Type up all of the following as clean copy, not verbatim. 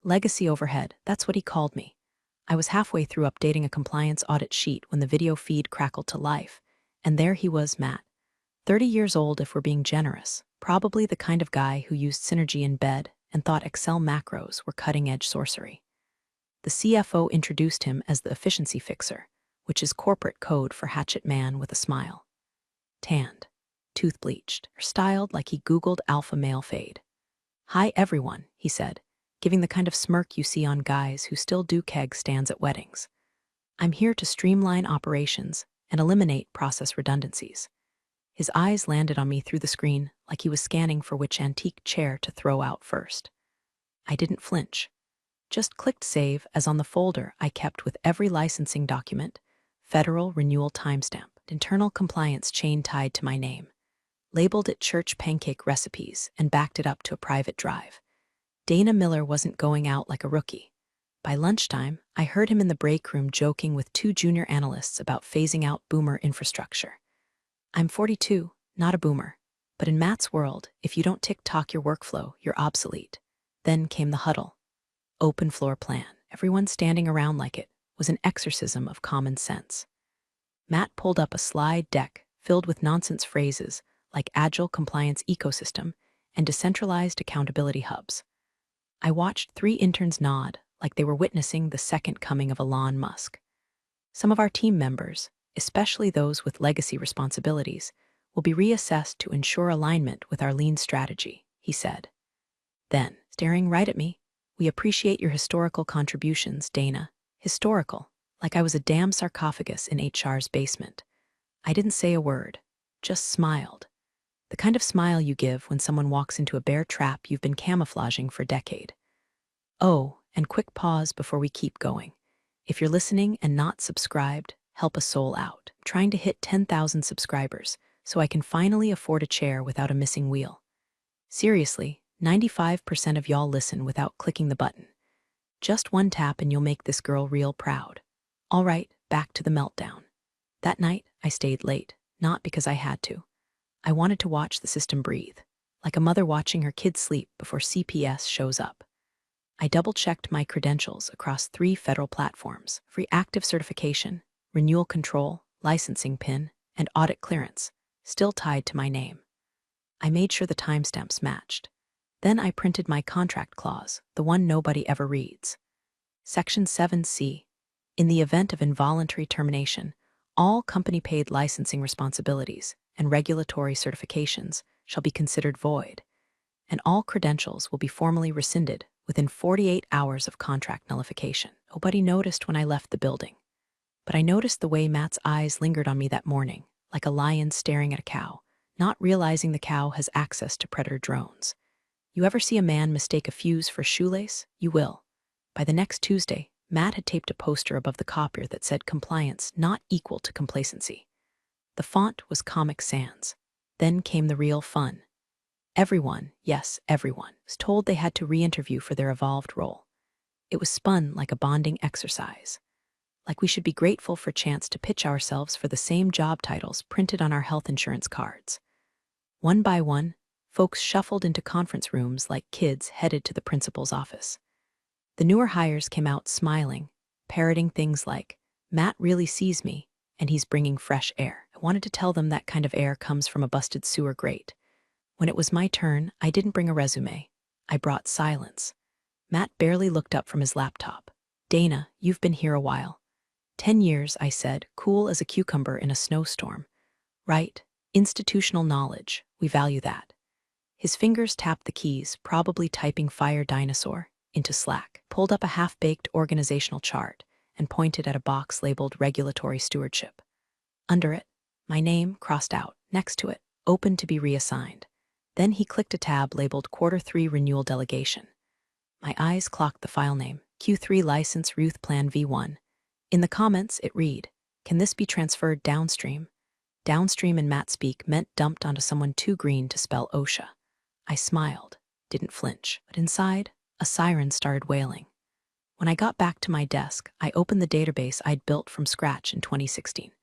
Legacy overhead, that's what he called me. I was halfway through updating a compliance audit sheet when the video feed crackled to life, and there he was, Matt. 30 years old if we're being generous, probably the kind of guy who used Synergy in bed and thought Excel macros were cutting-edge sorcery. The CFO introduced him as the efficiency fixer, which is corporate code for hatchet man with a smile. Tanned, tooth bleached, or styled like he Googled alpha male fade. "Hi everyone," he said, giving the kind of smirk you see on guys who still do keg stands at weddings. "I'm here to streamline operations and eliminate process redundancies." His eyes landed on me through the screen like he was scanning for which antique chair to throw out first. I didn't flinch. Just clicked save as on the folder I kept with every licensing document, federal renewal timestamp, internal compliance chain tied to my name, labeled it church pancake recipes, and backed it up to a private drive. Dana Miller wasn't going out like a rookie. By lunchtime, I heard him in the break room joking with two junior analysts about phasing out boomer infrastructure. I'm 42, not a boomer, but in Matt's world, if you don't tick-tock your workflow, you're obsolete. Then came the huddle. Open floor plan, everyone standing around like it was an exorcism of common sense. Matt pulled up a slide deck filled with nonsense phrases like agile compliance ecosystem and decentralized accountability hubs. I watched 3 interns nod like they were witnessing the second coming of Elon Musk. Some of our team members, especially those with legacy responsibilities, will be reassessed to ensure alignment with our lean strategy, he said. Then, staring right at me, "We appreciate your historical contributions, Dana." Historical, like I was a damn sarcophagus in HR's basement. I didn't say a word, just smiled. The kind of smile you give when someone walks into a bear trap you've been camouflaging for a decade. Oh, and quick pause before we keep going. If you're listening and not subscribed, help a soul out. I'm trying to hit 10,000 subscribers so I can finally afford a chair without a missing wheel. Seriously, 95% of y'all listen without clicking the button. Just one tap and you'll make this girl real proud. All right, back to the meltdown. That night, I stayed late, not because I had to. I wanted to watch the system breathe, like a mother watching her kid sleep before CPS shows up. I double-checked my credentials across 3 federal platforms: free active certification, renewal control, licensing PIN, and audit clearance, still tied to my name. I made sure the timestamps matched. Then I printed my contract clause, the one nobody ever reads. Section 7C. In the event of involuntary termination, all company-paid licensing responsibilities and regulatory certifications shall be considered void, and all credentials will be formally rescinded within 48 hours of contract nullification. Nobody noticed when I left the building, but I noticed the way Matt's eyes lingered on me that morning, like a lion staring at a cow, not realizing the cow has access to predator drones. You ever see a man mistake a fuse for a shoelace? You will. By the next Tuesday, Matt had taped a poster above the copier that said compliance not equal to complacency. The font was Comic Sans. Then came the real fun. Everyone, yes, everyone, was told they had to re-interview for their evolved role. It was spun like a bonding exercise. Like we should be grateful for a chance to pitch ourselves for the same job titles printed on our health insurance cards. One by one, folks shuffled into conference rooms like kids headed to the principal's office. The newer hires came out smiling, parroting things like, "Matt really sees me, and he's bringing fresh air." I wanted to tell them that kind of air comes from a busted sewer grate. When it was my turn, I didn't bring a resume. I brought silence. Matt barely looked up from his laptop. "Dana, you've been here a while." 10 years, I said, cool as a cucumber in a snowstorm. "Right, institutional knowledge, we value that." His fingers tapped the keys, probably typing Fire Dinosaur, into Slack, pulled up a half-baked organizational chart, and pointed at a box labeled Regulatory Stewardship. Under it, my name crossed out, next to it, Open to be reassigned. Then he clicked a tab labeled Q3 Renewal Delegation. My eyes clocked the file name, Q3 License Ruth Plan V1. In the comments, it read, "Can this be transferred downstream?" Downstream in Matt speak meant dumped onto someone too green to spell OSHA. I smiled, didn't flinch, but inside, a siren started wailing. When I got back to my desk, I opened the database I'd built from scratch in 2016.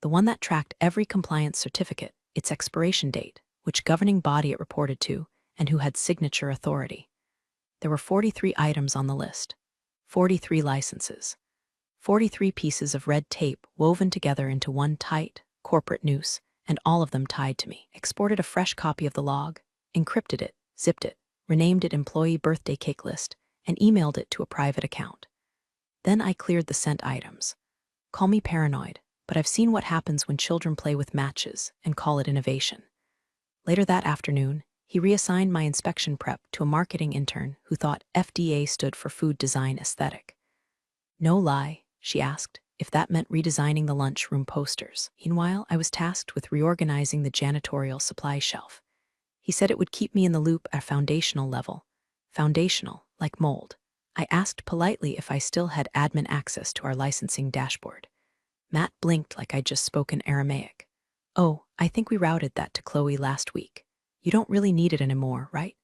The one that tracked every compliance certificate, its expiration date, which governing body it reported to, and who had signature authority. There were 43 items on the list, 43 licenses, 43 pieces of red tape woven together into one tight, corporate noose, and all of them tied to me. Exported a fresh copy of the log, encrypted it, zipped it, renamed it Employee Birthday Cake List, and emailed it to a private account. Then I cleared the sent items. Call me paranoid, but I've seen what happens when children play with matches and call it innovation. Later that afternoon, he reassigned my inspection prep to a marketing intern who thought FDA stood for Food Design Aesthetic. No lie, she asked, if that meant redesigning the lunchroom posters. Meanwhile, I was tasked with reorganizing the janitorial supply shelf. He said it would keep me in the loop at a foundational level. Foundational, like mold. I asked politely if I still had admin access to our licensing dashboard. Matt blinked like I'd just spoken Aramaic. Oh, I think we routed that to Chloe last week. You don't really need it anymore, right?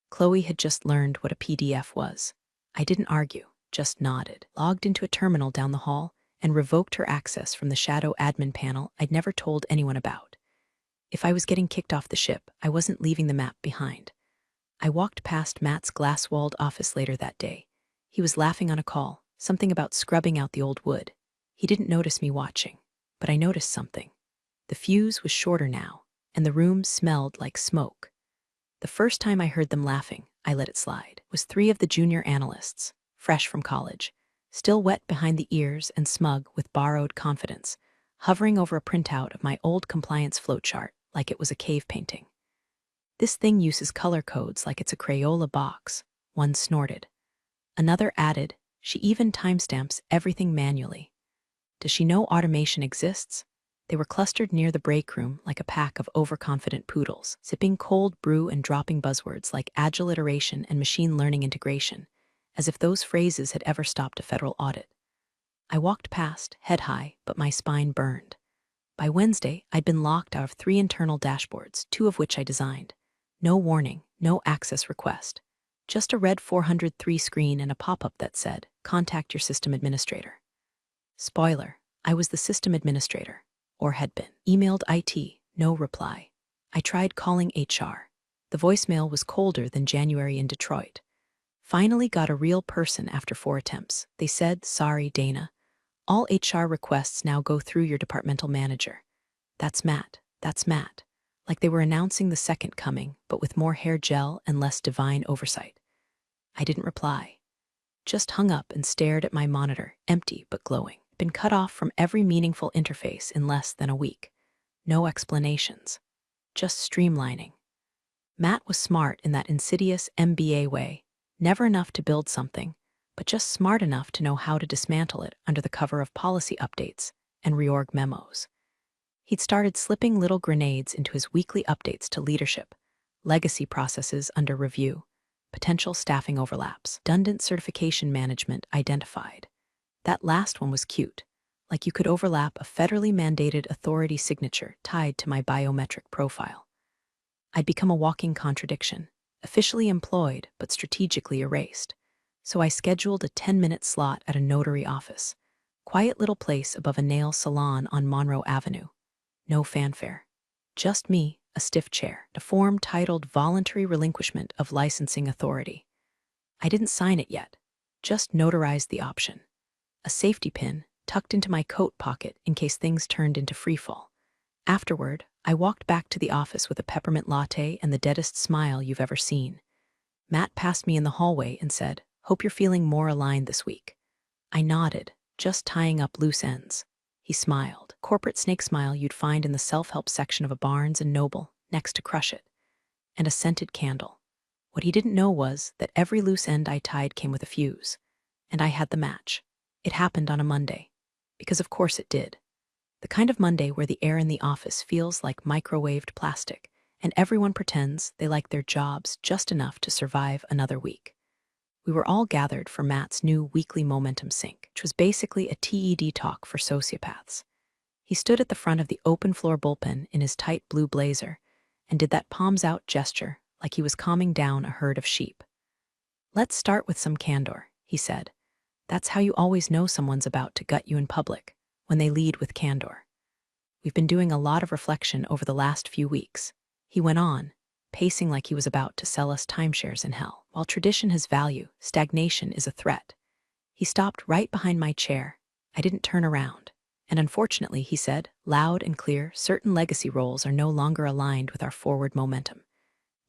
Chloe had just learned what a PDF was. I didn't argue, just nodded, logged into a terminal down the hall, and revoked her access from the shadow admin panel I'd never told anyone about. If I was getting kicked off the ship, I wasn't leaving the map behind. I walked past Matt's glass-walled office later that day. He was laughing on a call, something about scrubbing out the old wood. He didn't notice me watching, but I noticed something. The fuse was shorter now, and the room smelled like smoke. The first time I heard them laughing, I let it slide, was 3 of the junior analysts, fresh from college, still wet behind the ears and smug with borrowed confidence, hovering over a printout of my old compliance flowchart like it was a cave painting. This thing uses color codes like it's a Crayola box, one snorted. Another added, she even timestamps everything manually. Does she know automation exists? They were clustered near the break room like a pack of overconfident poodles, sipping cold brew and dropping buzzwords like agile iteration and machine learning integration, as if those phrases had ever stopped a federal audit. I walked past, head high, but my spine burned. By Wednesday, I'd been locked out of 3 internal dashboards, 2 of which I designed. No warning, no access request. Just a red 403 screen and a pop-up that said, "Contact your system administrator." Spoiler, I was the system administrator, or had been. Emailed IT, no reply. I tried calling HR. The voicemail was colder than January in Detroit. Finally got a real person after 4 attempts. They said, "Sorry, Dana. All HR requests now go through your departmental manager." That's Matt. Like they were announcing the second coming, but with more hair gel and less divine oversight. I didn't reply. Just hung up and stared at my monitor, empty but glowing. Been cut off from every meaningful interface in less than a week. No explanations. Just streamlining. Matt was smart in that insidious MBA way. Never enough to build something, but just smart enough to know how to dismantle it under the cover of policy updates and reorg memos. He'd started slipping little grenades into his weekly updates to leadership, legacy processes under review, potential staffing overlaps, redundant certification management identified. That last one was cute, like you could overlap a federally mandated authority signature tied to my biometric profile. I'd become a walking contradiction, officially employed but strategically erased. So I scheduled a 10-minute slot at a notary office, quiet little place above a nail salon on Monroe Avenue. No fanfare. Just me, a stiff chair, a form titled Voluntary Relinquishment of Licensing Authority. I didn't sign it yet, just notarized the option. A safety pin tucked into my coat pocket in case things turned into freefall. Afterward, I walked back to the office with a peppermint latte and the deadest smile you've ever seen. Matt passed me in the hallway and said, "Hope you're feeling more aligned this week." I nodded, just tying up loose ends. He smiled, corporate snake smile you'd find in the self-help section of a Barnes & Noble, next to Crush It, and a scented candle. What he didn't know was that every loose end I tied came with a fuse, and I had the match. It happened on a Monday, because of course it did. The kind of Monday where the air in the office feels like microwaved plastic, and everyone pretends they like their jobs just enough to survive another week. We were all gathered for Matt's new weekly momentum sync, which was basically a TED talk for sociopaths. He stood at the front of the open-floor bullpen in his tight blue blazer and did that palms-out gesture like he was calming down a herd of sheep. "Let's start with some candor," he said. "That's how you always know someone's about to gut you in public, when they lead with candor. We've been doing a lot of reflection over the last few weeks," he went on, pacing like he was about to sell us timeshares in hell. While tradition has value, stagnation is a threat. He stopped right behind my chair. I didn't turn around. And unfortunately, he said, loud and clear, certain legacy roles are no longer aligned with our forward momentum.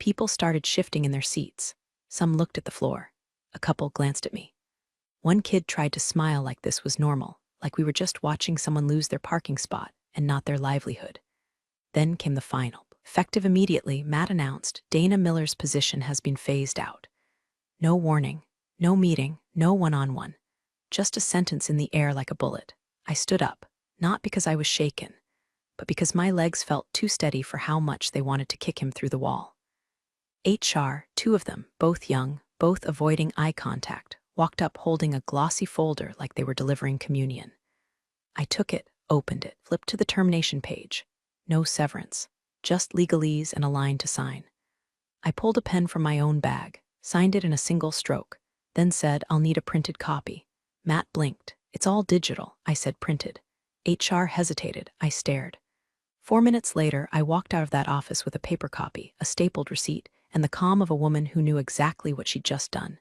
People started shifting in their seats. Some looked at the floor. A couple glanced at me. One kid tried to smile like this was normal, like we were just watching someone lose their parking spot and not their livelihood. Then came the final. Effective immediately, Matt announced Dana Miller's position has been phased out. No warning, no meeting, no one-on-one. Just a sentence in the air like a bullet. I stood up, not because I was shaken, but because my legs felt too steady for how much they wanted to kick him through the wall. HR, two of them, both young, both avoiding eye contact, walked up holding a glossy folder like they were delivering communion. I took it, opened it, flipped to the termination page. No severance, just legalese and a line to sign. I pulled a pen from my own bag, signed it in a single stroke, then said, I'll need a printed copy. Matt blinked. It's all digital, I said, printed. HR hesitated. I stared. 4 minutes later, I walked out of that office with a paper copy, a stapled receipt, and the calm of a woman who knew exactly what she'd just done.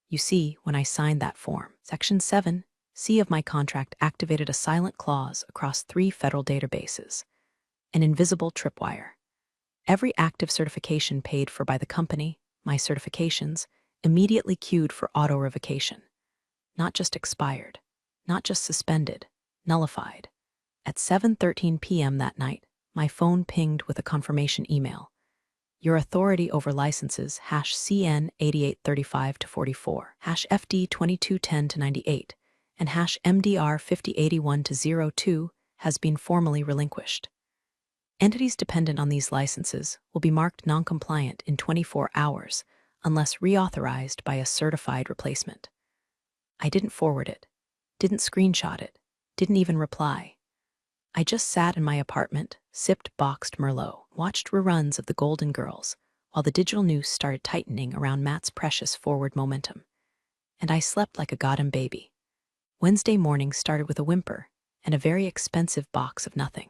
You see, when I signed that form, Section 7C of my contract activated a silent clause across 3 federal databases. An invisible tripwire. Every active certification paid for by the company, my certifications, immediately queued for auto-revocation. Not just expired, not just suspended, nullified. At 7:13 p.m. that night, my phone pinged with a confirmation email. Your authority over licenses #CN 8835-44, #FD 2210-98, and #MDR 5081-02 has been formally relinquished. Entities dependent on these licenses will be marked non-compliant in 24 hours unless reauthorized by a certified replacement. I didn't forward it, didn't screenshot it, didn't even reply. I just sat in my apartment, sipped boxed Merlot, watched reruns of The Golden Girls, while the digital noose started tightening around Matt's precious forward momentum. And I slept like a goddamn baby. Wednesday morning started with a whimper and a very expensive box of nothing.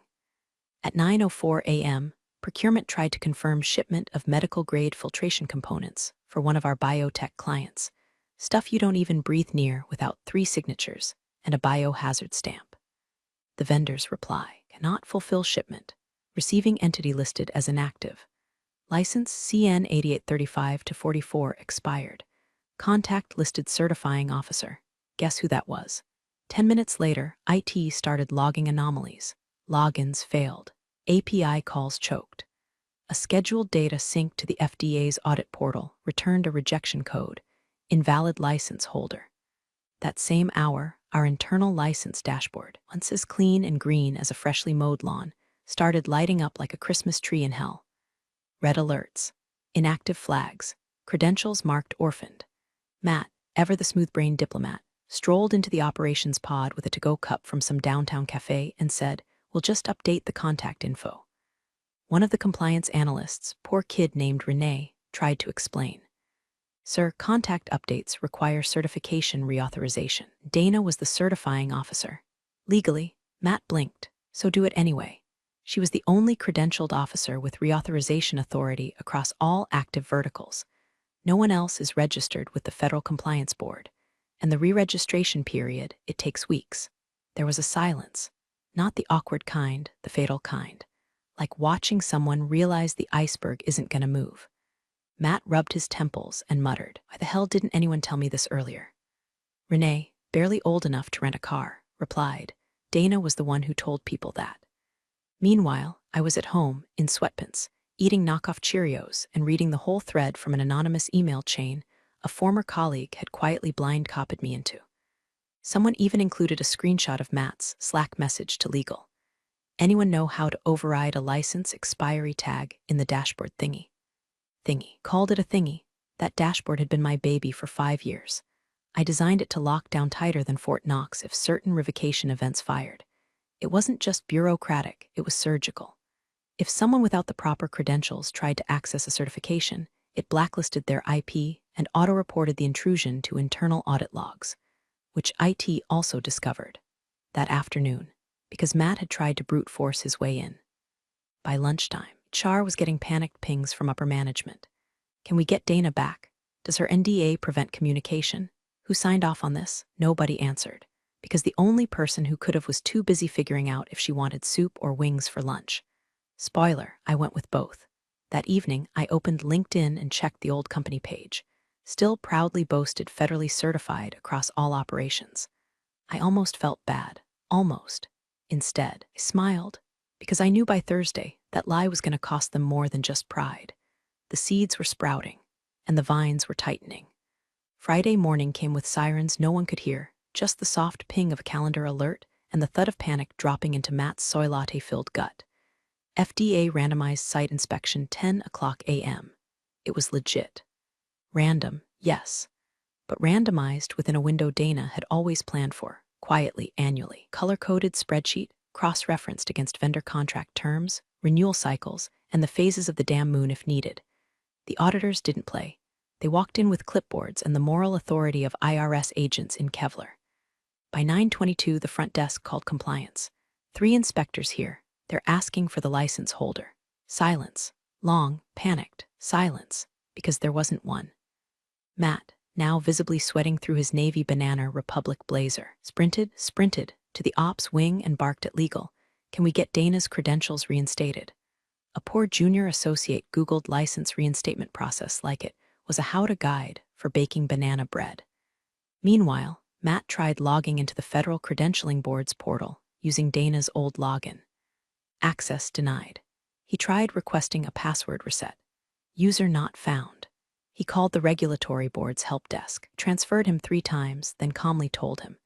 At 9:04 a.m., procurement tried to confirm shipment of medical-grade filtration components for one of our biotech clients, stuff you don't even breathe near without 3 signatures and a biohazard stamp. The vendor's reply: cannot fulfill shipment. Receiving entity listed as inactive. License CN 8835-44 expired. Contact listed certifying officer. Guess who that was? 10 minutes later, IT started logging anomalies. Logins failed. API calls choked. A scheduled data sync to the FDA's audit portal returned a rejection code. Invalid license holder. That same hour, our internal license dashboard, once as clean and green as a freshly mowed lawn, started lighting up like a Christmas tree in hell. Red alerts. Inactive flags. Credentials marked orphaned. Matt, ever the smooth-brained diplomat, strolled into the operations pod with a to-go cup from some downtown cafe and said, we'll just update the contact info. One of the compliance analysts, poor kid named Renee, tried to explain. Sir, contact updates require certification reauthorization. Dana was the certifying officer. Legally, Matt blinked, so do it anyway. She was the only credentialed officer with reauthorization authority across all active verticals. No one else is registered with the Federal Compliance Board, and the re-registration period, it takes weeks. There was a silence. Not the awkward kind, the fatal kind. Like watching someone realize the iceberg isn't gonna move. Matt rubbed his temples and muttered, why the hell didn't anyone tell me this earlier? Renee, barely old enough to rent a car, replied, Dana was the one who told people that. Meanwhile, I was at home, in sweatpants, eating knockoff Cheerios and reading the whole thread from an anonymous email chain a former colleague had quietly blind copied me into. Someone even included a screenshot of Matt's Slack message to legal. Anyone know how to override a license expiry tag in the dashboard thingy? Called it a thingy. That dashboard had been my baby for 5 years. I designed it to lock down tighter than Fort Knox if certain revocation events fired. It wasn't just bureaucratic, it was surgical. If someone without the proper credentials tried to access a certification, it blacklisted their IP and auto-reported the intrusion to internal audit logs, which IT also discovered that afternoon, because Matt had tried to brute force his way in. By lunchtime, HR was getting panicked pings from upper management. Can we get Dana back? Does her NDA prevent communication? Who signed off on this? Nobody answered, because the only person who could have was too busy figuring out if she wanted soup or wings for lunch. Spoiler, I went with both. That evening, I opened LinkedIn and checked the old company page. Still proudly boasted federally certified across all operations. I almost felt bad. Almost. Instead, I smiled, because I knew by Thursday that lie was going to cost them more than just pride. The seeds were sprouting, and the vines were tightening. Friday morning came with sirens no one could hear, just the soft ping of a calendar alert and the thud of panic dropping into Matt's soy latte-filled gut. FDA randomized site inspection 10 o'clock a.m. It was legit. Random, yes, but randomized within a window Dana had always planned for, quietly, annually. Color-coded spreadsheet, cross-referenced against vendor contract terms, renewal cycles, and the phases of the damn moon if needed. The auditors didn't play. They walked in with clipboards and the moral authority of IRS agents in Kevlar. By 9:22, the front desk called compliance. 3 inspectors here. They're asking for the license holder. Silence. Long, panicked silence, because there wasn't one. Matt, now visibly sweating through his navy banana Republic blazer, sprinted to the ops wing and barked at legal. Can we get Dana's credentials reinstated? A poor junior associate Googled license reinstatement process like it was a how-to guide for baking banana bread. Meanwhile, Matt tried logging into the Federal Credentialing Board's portal using Dana's old login. Access denied. He tried requesting a password reset. User not found. He called the regulatory board's help desk, transferred him 3 times, then calmly told him,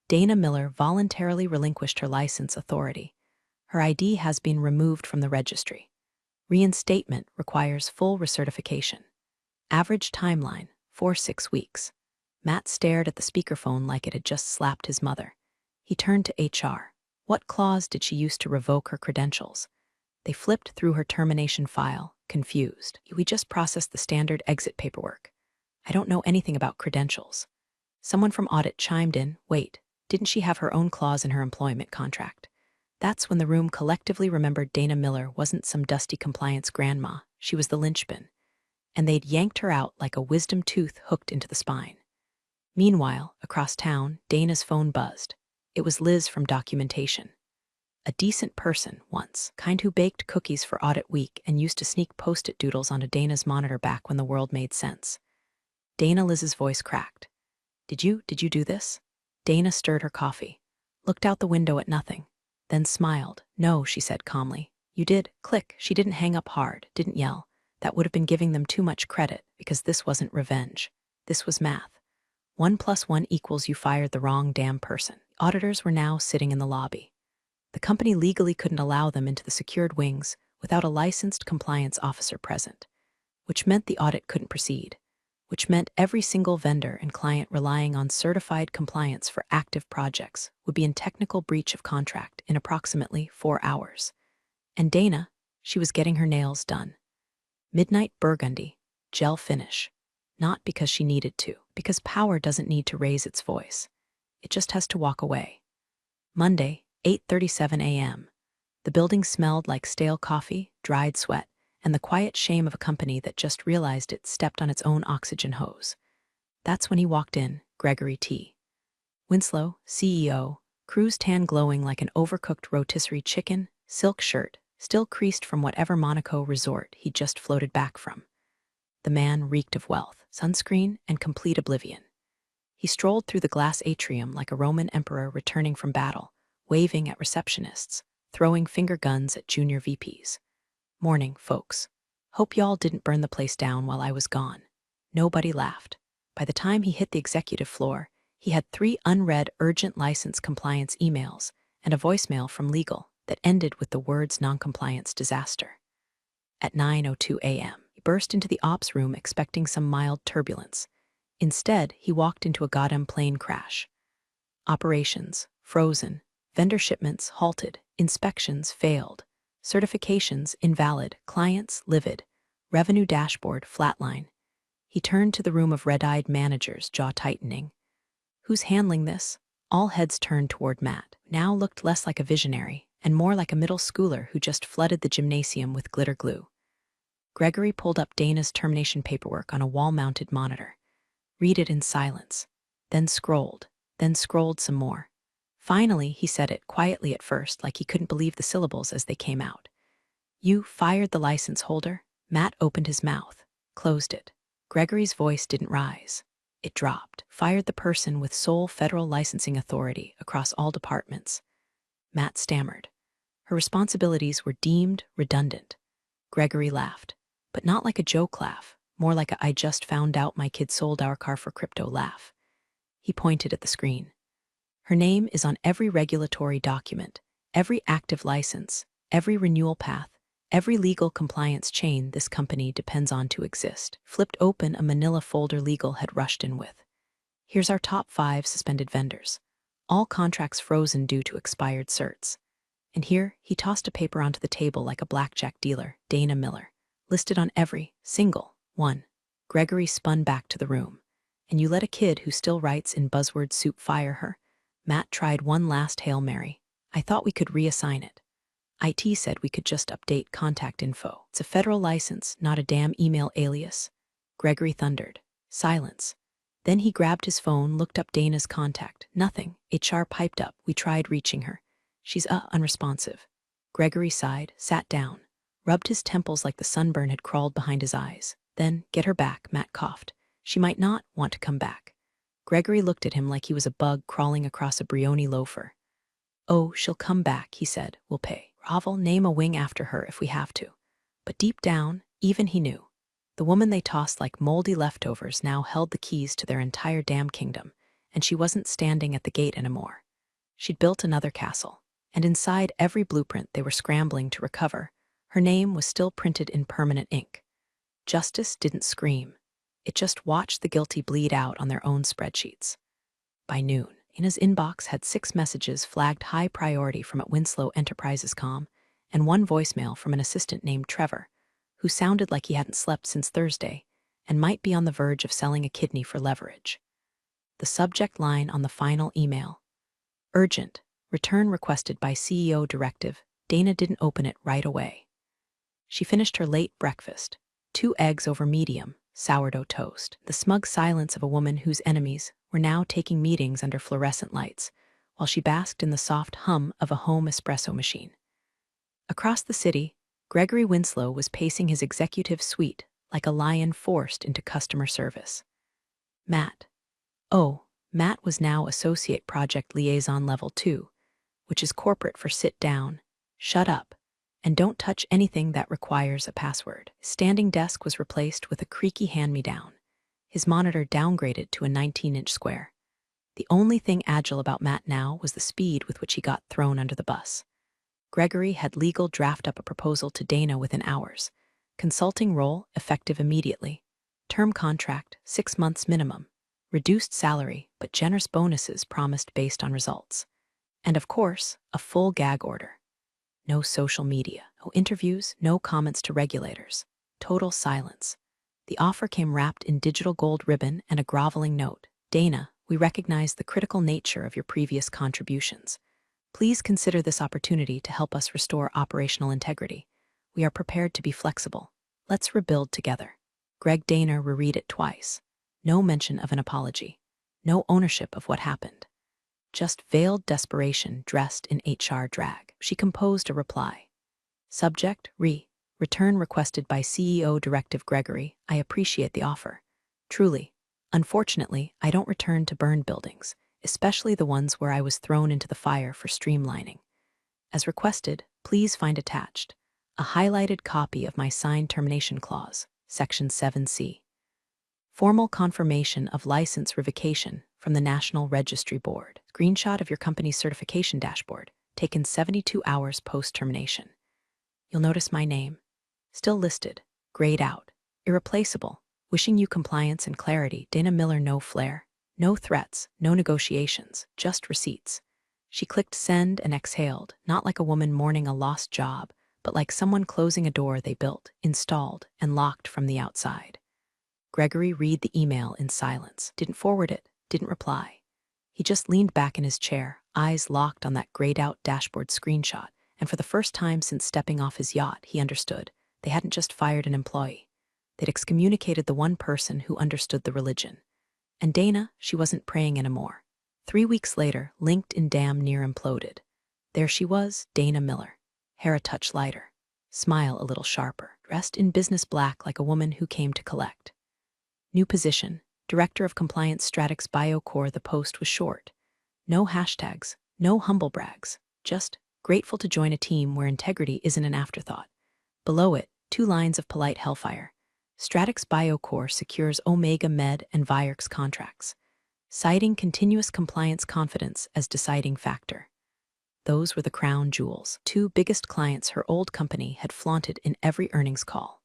Dana Miller voluntarily relinquished her license authority. Her ID has been removed from the registry. Reinstatement requires full recertification. Average timeline, 4-6 weeks. Matt stared at the speakerphone like it had just slapped his mother. He turned to HR. What clause did she use to revoke her credentials? They flipped through her termination file, confused. We just processed the standard exit paperwork. I don't know anything about credentials. Someone from audit chimed in, wait, didn't she have her own clause in her employment contract? That's when the room collectively remembered Dana Miller wasn't some dusty compliance grandma, she was the linchpin. And they'd yanked her out like a wisdom tooth hooked into the spine. Meanwhile, across town, Dana's phone buzzed. It was Liz from documentation. A decent person, once, kind who baked cookies for audit week and used to sneak post-it doodles onto Dana's monitor back when the world made sense. Liz's voice cracked. Did you do this? Dana stirred her coffee, looked out the window at nothing, then smiled. No, she said calmly. You did. Click. She didn't hang up hard, didn't yell. That would have been giving them too much credit, because this wasn't revenge. This was math. 1 + 1 = you fired the wrong damn person. Auditors were now sitting in the lobby. The company legally couldn't allow them into the secured wings without a licensed compliance officer present, which meant the audit couldn't proceed, which meant every single vendor and client relying on certified compliance for active projects would be in technical breach of contract in approximately 4 hours. And Dana, she was getting her nails done. Midnight burgundy, gel finish. Not because she needed to, because power doesn't need to raise its voice. It just has to walk away. Monday, 8:37 a.m. The building smelled like stale coffee, dried sweat, and the quiet shame of a company that just realized it stepped on its own oxygen hose. That's when he walked in, Gregory T. Winslow, CEO, cruise tan glowing like an overcooked rotisserie chicken, silk shirt, still creased from whatever Monaco resort he'd just floated back from. The man reeked of wealth, sunscreen, and complete oblivion. He strolled through the glass atrium like a Roman emperor returning from battle, waving at receptionists, throwing finger guns at junior VPs. Morning, folks. Hope y'all didn't burn the place down while I was gone. Nobody laughed. By the time he hit the executive floor, he had 3 unread urgent license compliance emails and a voicemail from legal that ended with the words noncompliance disaster. At 9:02 a.m., he burst into the ops room expecting some mild turbulence. Instead, he walked into a goddamn plane crash. Operations, frozen. Vendor shipments halted. Inspections failed. Certifications invalid. Clients livid. Revenue dashboard flatline. He turned to the room of red-eyed managers, jaw tightening. Who's handling this? All heads turned toward Matt, now looked less like a visionary and more like a middle schooler who just flooded the gymnasium with glitter glue. Gregory pulled up Dana's termination paperwork on a wall-mounted monitor. Read it in silence. Then scrolled some more. Finally, he said it quietly at first, like he couldn't believe the syllables as they came out. You fired the license holder? Matt opened his mouth, closed it. Gregory's voice didn't rise. It dropped. Fired the person with sole federal licensing authority across all departments. Matt stammered. Her responsibilities were deemed redundant. Gregory laughed, but not like a joke laugh, more like a "I just found out my kid sold our car for crypto" laugh. He pointed at the screen. Her name is on every regulatory document, every active license, every renewal path, every legal compliance chain this company depends on to exist. Flipped open a manila folder legal had rushed in with. Here's our top 5 suspended vendors. All contracts frozen due to expired certs. And here, he tossed a paper onto the table like a blackjack dealer, Dana Miller, listed on every single one. Gregory spun back to the room. And you let a kid who still writes in buzzword soup fire her? Matt tried one last Hail Mary. I thought we could reassign it. IT said we could just update contact info. It's a federal license, not a damn email alias. Gregory thundered. Silence. Then he grabbed his phone, looked up Dana's contact. Nothing. HR piped up. We tried reaching her. She's unresponsive. Gregory sighed, sat down, rubbed his temples like the sunburn had crawled behind his eyes. Then, get her back, Matt coughed. She might not want to come back. Gregory looked at him like he was a bug crawling across a brioni loafer. Oh, she'll come back, he said. We'll pay. Ravel, name a wing after her if we have to. But deep down, even he knew. The woman they tossed like moldy leftovers now held the keys to their entire damn kingdom, and she wasn't standing at the gate anymore. She'd built another castle, and inside every blueprint they were scrambling to recover, her name was still printed in permanent ink. Justice didn't scream. It just watched the guilty bleed out on their own spreadsheets. By noon, Ina's inbox had 6 messages flagged high priority from at Winslow Enterprises Com, and 1 voicemail from an assistant named Trevor, who sounded like he hadn't slept since Thursday and might be on the verge of selling a kidney for leverage. The subject line on the final email: urgent, return requested by CEO directive. Dana didn't open it right away. She finished her late breakfast, 2 eggs over medium, sourdough toast, the smug silence of a woman whose enemies were now taking meetings under fluorescent lights, while she basked in the soft hum of a home espresso machine. Across the city, Gregory Winslow was pacing his executive suite like a lion forced into customer service. Matt. Oh, Matt was now Associate Project Liaison Level 2, which is corporate for sit down, shut up, and don't touch anything that requires a password. His standing desk was replaced with a creaky hand-me-down, his monitor downgraded to a 19-inch square. The only thing agile about Matt now was the speed with which he got thrown under the bus. Gregory had legal draft up a proposal to Dana within hours. Consulting role effective immediately. Term contract, 6 months minimum. Reduced salary, but generous bonuses promised based on results. And of course, a full gag order. No social media, no interviews, no comments to regulators. Total silence. The offer came wrapped in digital gold ribbon and a groveling note. Dana, we recognize the critical nature of your previous contributions. Please consider this opportunity to help us restore operational integrity. We are prepared to be flexible. Let's rebuild together. Greg Dana reread it twice. No mention of an apology. No ownership of what happened. Just veiled desperation dressed in HR drag. She composed a reply. Subject, return requested by CEO Directive Gregory. I appreciate the offer. Truly. Unfortunately, I don't return to burned buildings, especially the ones where I was thrown into the fire for streamlining. As requested, please find attached a highlighted copy of my signed termination clause, Section 7C. Formal confirmation of license revocation from the National Registry Board. Screenshot of your company's certification dashboard, taken 72 hours post-termination. You'll notice my name. Still listed, grayed out, irreplaceable, wishing you compliance and clarity. Dana Miller. No flair, no threats, no negotiations, just receipts. She clicked send and exhaled, not like a woman mourning a lost job, but like someone closing a door they built, installed, and locked from the outside. Gregory read the email in silence, didn't forward it, didn't reply. He just leaned back in his chair, eyes locked on that grayed-out dashboard screenshot, and for the first time since stepping off his yacht, he understood. They hadn't just fired an employee. They'd excommunicated the one person who understood the religion. And Dana, she wasn't praying anymore. 3 weeks later, LinkedIn damn near imploded. There she was, Dana Miller. Hair a touch lighter. Smile a little sharper. Dressed in business black like a woman who came to collect. New position, Director of Compliance Stratix BioCore. The post was short. No hashtags, no humble brags. Just, grateful to join a team where integrity isn't an afterthought. Below it, 2 lines of polite hellfire. Stratix BioCore secures Omega Med and Vierx contracts, citing continuous compliance confidence as deciding factor. Those were the crown jewels. 2 biggest clients her old company had flaunted in every earnings call.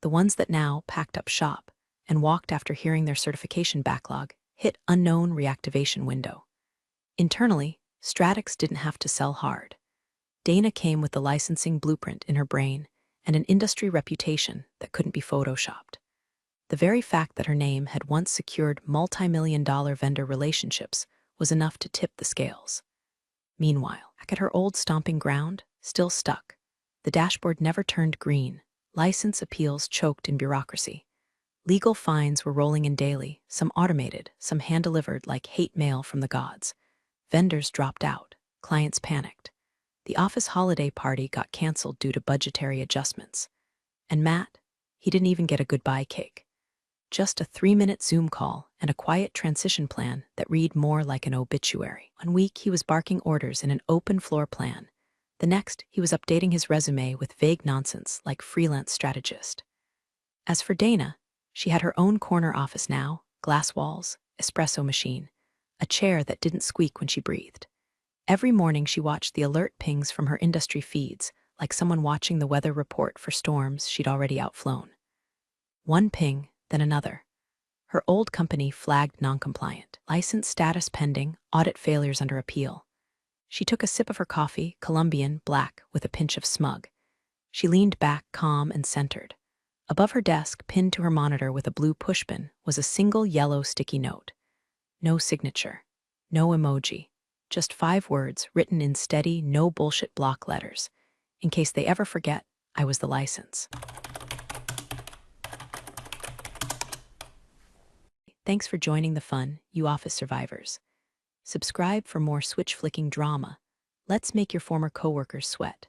The ones that now packed up shop and walked after hearing their certification backlog hit unknown reactivation window. Internally, Stratix didn't have to sell hard. Dana came with the licensing blueprint in her brain and an industry reputation that couldn't be photoshopped. The very fact that her name had once secured multi-million-dollar vendor relationships was enough to tip the scales. Meanwhile, back at her old stomping ground, still stuck. The dashboard never turned green. License appeals choked in bureaucracy. Legal fines were rolling in daily, some automated, some hand-delivered like hate mail from the gods. Vendors dropped out. Clients panicked. The office holiday party got canceled due to budgetary adjustments. And Matt, he didn't even get a goodbye cake. Just a 3-minute Zoom call and a quiet transition plan that read more like an obituary. 1 week, he was barking orders in an open floor plan. The next, he was updating his resume with vague nonsense like freelance strategist. As for Dana, she had her own corner office now, glass walls, espresso machine, a chair that didn't squeak when she breathed. Every morning she watched the alert pings from her industry feeds, like someone watching the weather report for storms she'd already outflown. One ping, then another. Her old company flagged non-compliant. License status pending, audit failures under appeal. She took a sip of her coffee, Colombian, black, with a pinch of smug. She leaned back, calm and centered. Above her desk, pinned to her monitor with a blue pushpin, was a single yellow sticky note. No signature. No emoji. Just 5 words written in steady, no bullshit block letters. In case they ever forget, I was the license. Thanks for joining the fun, you office survivors. Subscribe for more switch-flicking drama. Let's make your former coworkers sweat.